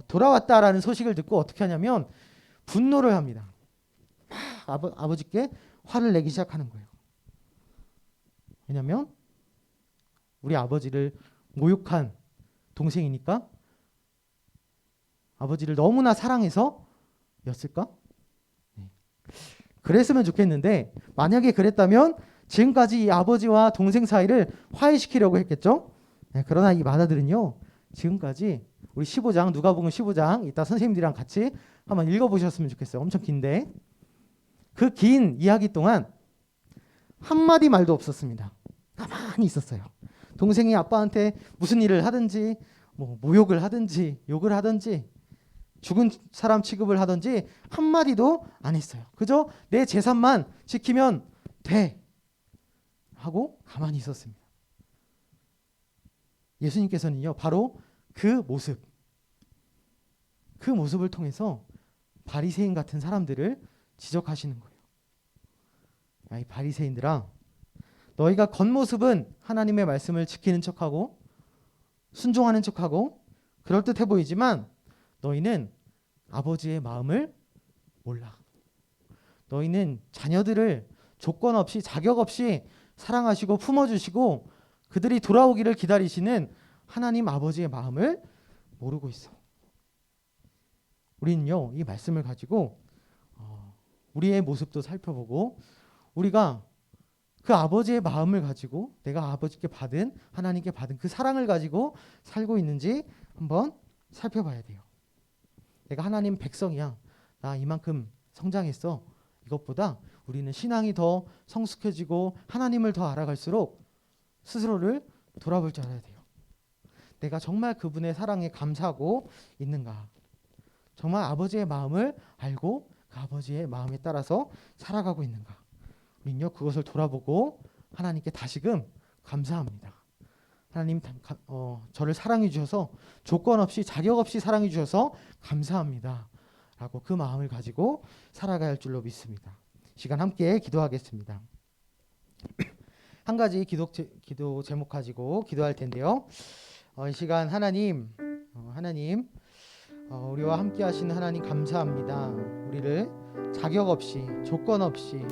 Speaker 1: 돌아왔다라는 소식을 듣고 어떻게 하냐면 분노를 합니다. 아버지께 화를 내기 시작하는 거예요. 왜냐하면 우리 아버지를 모욕한 동생이니까, 아버지를 너무나 사랑해서 였을까? 그랬으면 좋겠는데, 만약에 그랬다면 지금까지 이 아버지와 동생 사이를 화해시키려고 했겠죠? 그러나 이 맏아들은요, 지금까지 우리 15장, 누가복음 15장 이따 선생님들이랑 같이 한번 읽어보셨으면 좋겠어요. 엄청 긴데 그 긴 이야기 동안 한마디 말도 없었습니다. 가만히 있었어요. 동생이 아빠한테 무슨 일을 하든지, 뭐 모욕을 하든지 욕을 하든지 죽은 사람 취급을 하든지 한마디도 안 했어요. 그저 내 재산만 지키면 돼 하고 가만히 있었습니다. 예수님께서는요, 바로 그 모습을 통해서 바리새인 같은 사람들을 지적하시는 거예요. 야, 이 바리새인들아, 너희가 겉모습은 하나님의 말씀을 지키는 척하고 순종하는 척하고 그럴듯해 보이지만 너희는 아버지의 마음을 몰라. 너희는 자녀들을 조건 없이 자격 없이 사랑하시고 품어주시고 그들이 돌아오기를 기다리시는 하나님 아버지의 마음을 모르고 있어. 우리는요, 이 말씀을 가지고 우리의 모습도 살펴보고 우리가 그 아버지의 마음을 가지고 내가 아버지께 받은 하나님께 받은 그 사랑을 가지고 살고 있는지 한번 살펴봐야 돼요. 내가 하나님 백성이야. 나 이만큼 성장했어. 이것보다 우리는 신앙이 더 성숙해지고 하나님을 더 알아갈수록 스스로를 돌아볼 줄 알아야 돼요. 내가 정말 그분의 사랑에 감사하고 있는가? 정말 아버지의 마음을 알고 그 아버지의 마음에 따라서 살아가고 있는가? 우리는요, 그것을 돌아보고 하나님께 다시금 감사합니다. 하나님, 저를 사랑해 주셔서 조건 없이 자격 없이 사랑해 주셔서 감사합니다. 라고 그 마음을 가지고 살아가야 할 줄로 믿습니다. 시간 함께 기도하겠습니다. 한 가지 기도 제목 가지고 기도할 텐데요. 이 시간 하나님, 우리와 함께 하시는 하나님 감사합니다. 우리를 자격 없이 조건 없이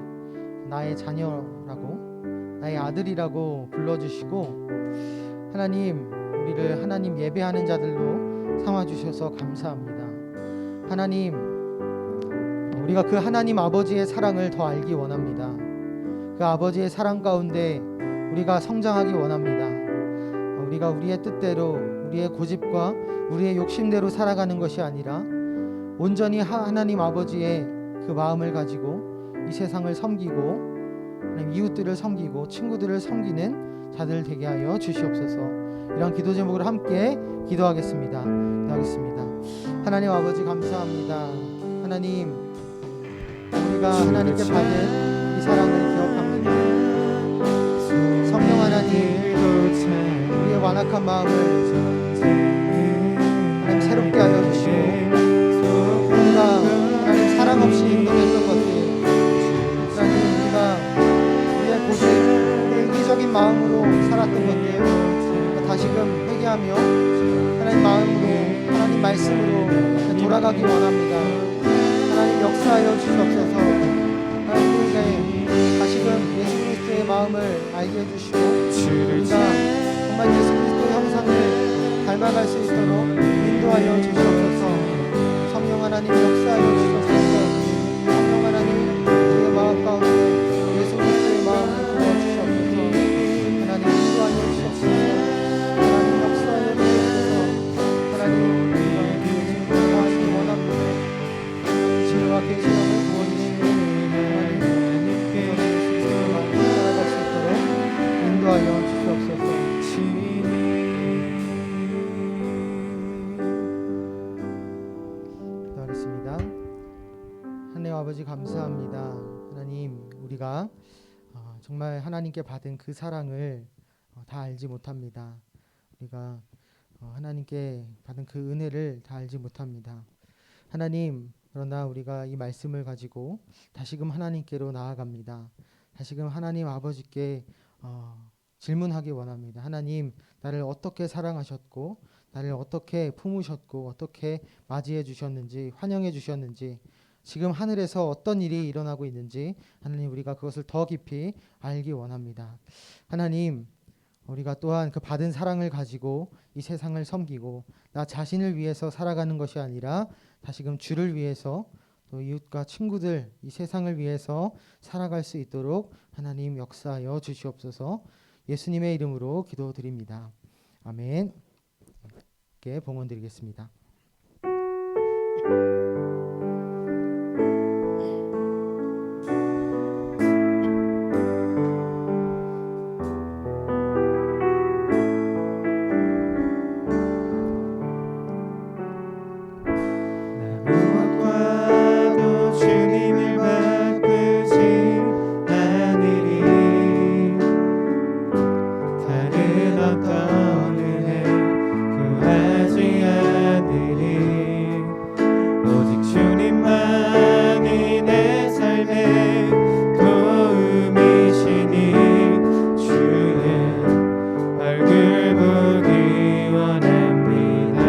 Speaker 1: 나의 자녀라고 나의 아들이라고 불러주시고 하나님, 우리를 하나님 예배하는 자들로 삼아주셔서 감사합니다. 하나님, 우리가 그 하나님 아버지의 사랑을 더 알기 원합니다. 그 아버지의 사랑 가운데 우리가 성장하기 원합니다. 우리가 우리의 뜻대로 우리의 고집과 우리의 욕심대로 살아가는 것이 아니라 온전히 하나님 아버지의 그 마음을 가지고 이 세상을 섬기고 이웃들을 섬기고 친구들을 섬기는 자들 되게 하여 주시옵소서. 이런 기도 제목으로 함께 기도하겠습니다. 하나님 아버지 감사합니다. 하나님, 우리가 하나님께 받은 이 사랑을 기억합니다. 성령 하나님, 우리의 완악한 마음을 하나님 새롭게 하여 주시고 우리가 하나님 사랑 없이 행동했던 것들 하나님, 우리가 우리의 고집, 우리의 이기적인 마음으로 살았던 것들 다시금 회개하며 하나님 마음으로 하나님 말씀으로 돌아가기 원합니다. 하나님 역사하여 주시옵소서. 하나님 우리에게 다시금 예수 그리스도의 마음을 알게 해주시고 우리가 정말 예수 그리스도의 형상을 닮아갈 수 있도록 인도하여 주시옵소서. 성령 하나님 역사하여 주시옵소서. 성령 하나님 우리의 마음 가운데 예수 그리스도의 마음을 부어주시옵소서. 하나님 인도하여 주시옵소서. 하나님 역사하여 주시옵소서. 하나님 우리가 하기 원합니다. 진리와 계시함을 부어주시고 하나님 살아갈 수 있도록 인도하여 주시옵소서. 기도하겠습니다. 하나님 아버지 감사합니다. 하나님, 우리가 정말 하나님께 받은 그 사랑을 다 알지 못합니다. 우리가 하나님께 받은 그 은혜를 다 알지 못합니다. 하나님, 그러나 우리가 이 말씀을 가지고 다시금 하나님께로 나아갑니다. 다시금 하나님 아버지께 질문하기 원합니다. 하나님, 나를 어떻게 사랑하셨고 나를 어떻게 품으셨고 어떻게 맞이해 주셨는지, 환영해 주셨는지, 지금 하늘에서 어떤 일이 일어나고 있는지 하나님, 우리가 그것을 더 깊이 알기 원합니다. 하나님, 우리가 또한 그 받은 사랑을 가지고 이 세상을 섬기고 나 자신을 위해서 살아가는 것이 아니라 다시금 주를 위해서 또 이웃과 친구들, 이 세상을 위해서 살아갈 수 있도록 하나님 역사하여 주시옵소서. 예수님의 이름으로 기도드립니다. 아멘. 함께 봉헌 드리겠습니다.
Speaker 2: 무엇과도 주님을 바꾸지 않으리. 어떤 은혜 구하지 않으리. 오직 주님만이 내 삶의 도움이시니 주의 얼굴 보기 원합니다.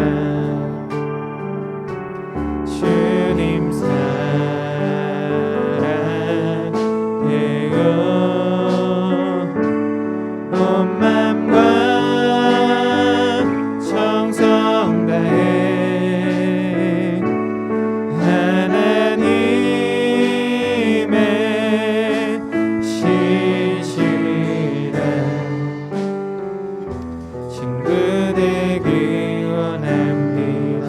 Speaker 2: 주님 사랑해요. 온 맘과 정성 다해 하나님의 신실한 친구 되기 원합니다.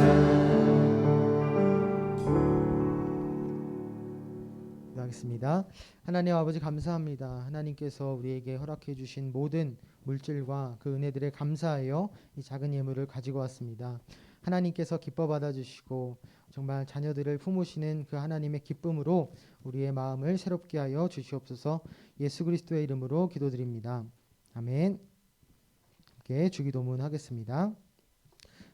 Speaker 1: 기도하겠습니다. 하나님 아버지 감사합니다. 하나님께서 우리에게 허락해 주신 모든 물질과 그 은혜들에 감사하여 이 작은 예물을 가지고 왔습니다. 하나님께서 기뻐 받아주시고 정말 자녀들을 품으시는 그 하나님의 기쁨으로 우리의 마음을 새롭게 하여 주시옵소서. 예수 그리스도의 이름으로 기도드립니다. 아멘. 함께 주기도문 하겠습니다.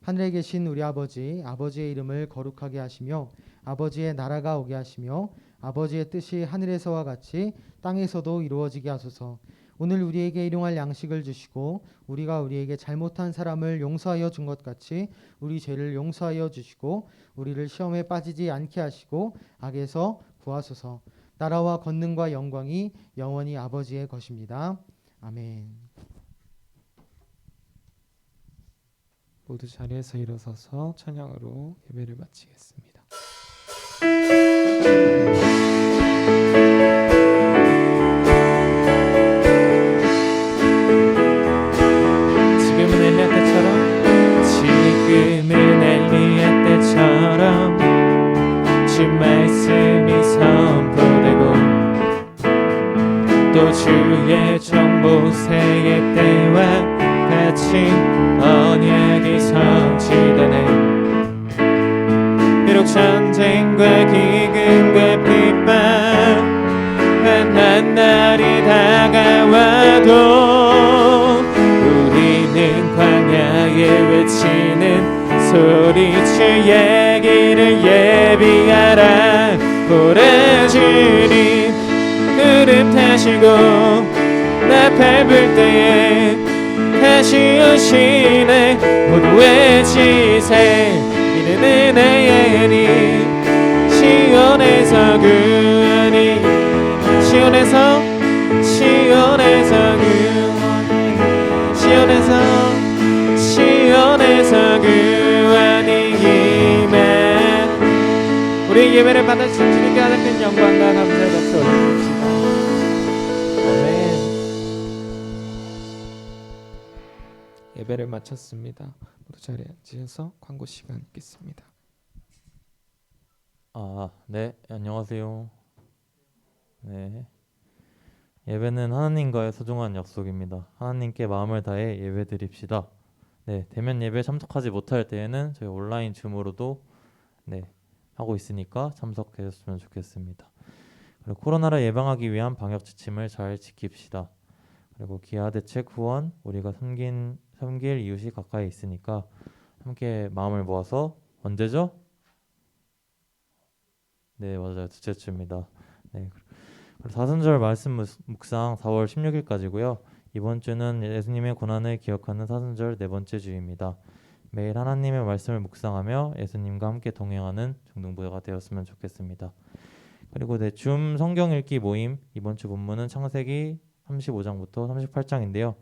Speaker 1: 하늘에 계신 우리 아버지, 아버지의 이름을 거룩하게 하시며 아버지의 나라가 오게 하시며 아버지의 뜻이 하늘에서와 같이 땅에서도 이루어지게 하소서. 오늘 우리에게 일용할 양식을 주시고 우리가 우리에게 잘못한 사람을 용서하여 준 것 같이 우리 죄를 용서하여 주시고 우리를 시험에 빠지지 않게 하시고 악에서 구하소서. 나라와 권능과 영광이 영원히 아버지의 것입니다. 아멘.
Speaker 2: 모두 자리에서 일어서서 찬양으로 예배를 마치겠습니다. 지금은 엘리야 때처럼 주 말씀이 선포되고 또 주의 정보세의 때와 같이 언약이 성취되네. 비록 전쟁과 기근과 핍박 한 날이 다가와도 우리는 광야에 외치는 소리 주의 길을 예비하라. 고라주님 구름 타시고 나 밟을 때에 다시 오시네. 모두 외치세 이는 은혜니 시온에서 구원이 시온에서 구원이 임해. 우리 예배를 받아주신 주님께 하나님 영광과 감사의 박수 올려주십시다. 아멘. 예배를 마쳤습니다. 모두 자리에 앉으셔서 광고 시간 있겠습니다.
Speaker 3: 네, 안녕하세요. 네. 예배는 하나님과의 소중한 약속입니다. 하나님께 마음을 다해 예배드립시다. 네, 대면 예배 참석하지 못할 때에는 저희 온라인 줌으로도 하고 있으니까 참석해 주셨으면 좋겠습니다. 그리고 코로나를 예방하기 위한 방역 지침을 잘 지킵시다. 그리고 기아 대책 후원 우리가 섬길 이웃이 가까이 있으니까 함께 마음을 모아서 언제죠? 네, 맞아요. 둘째 주입니다. 네. 사순절 말씀 묵상 4월 16일까지고요. 이번 주는 예수님의 고난을 기억하는 사순절 네 번째 주입니다. 매일 하나님의 말씀을 묵상하며 예수님과 함께 동행하는 중등부가 되었으면 좋겠습니다. 그리고 줌 성경 읽기 모임 이번 주 본문은 창세기 35장부터 38장인데요.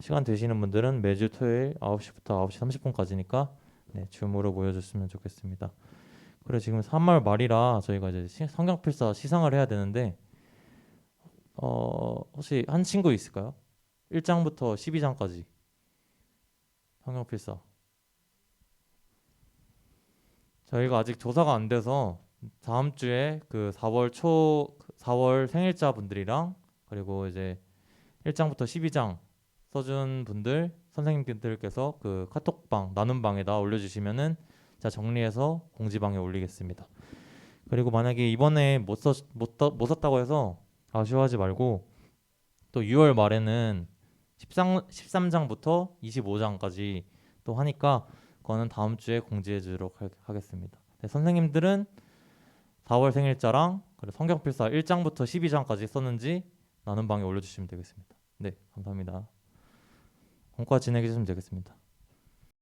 Speaker 3: 시간 되시는 분들은 매주 토요일 9시부터 9시 30분까지니까 줌으로 모여주시면 좋겠습니다. 그리고 지금 3월 말이라 저희가 이제 성경필사 시상을 해야 되는데 혹시 한 친구 있을까요? 1장부터 12장까지 성경필사. 저희가 아직 조사가 안 돼서 다음 주에 그 4월 생일자 분들이랑 그리고 이제 1장부터 12장 써준 분들 선생님들께서 그 카톡방 나눔방에다 올려주시면은 제가 정리해서 공지방에 올리겠습니다. 그리고 만약에 이번에 못 썼다고 해서 아쉬워하지 말고 또 6월 말에는 13장부터 25장까지 또 하니까 그거는 다음 주에 공지해 주도록 하겠습니다. 네, 선생님들은 4월 생일자랑 그리고 성경필사 1장부터 12장까지 썼는지 나눔방에 올려주시면 되겠습니다. 네, 감사합니다. 공과 진행해 주시면 되겠습니다.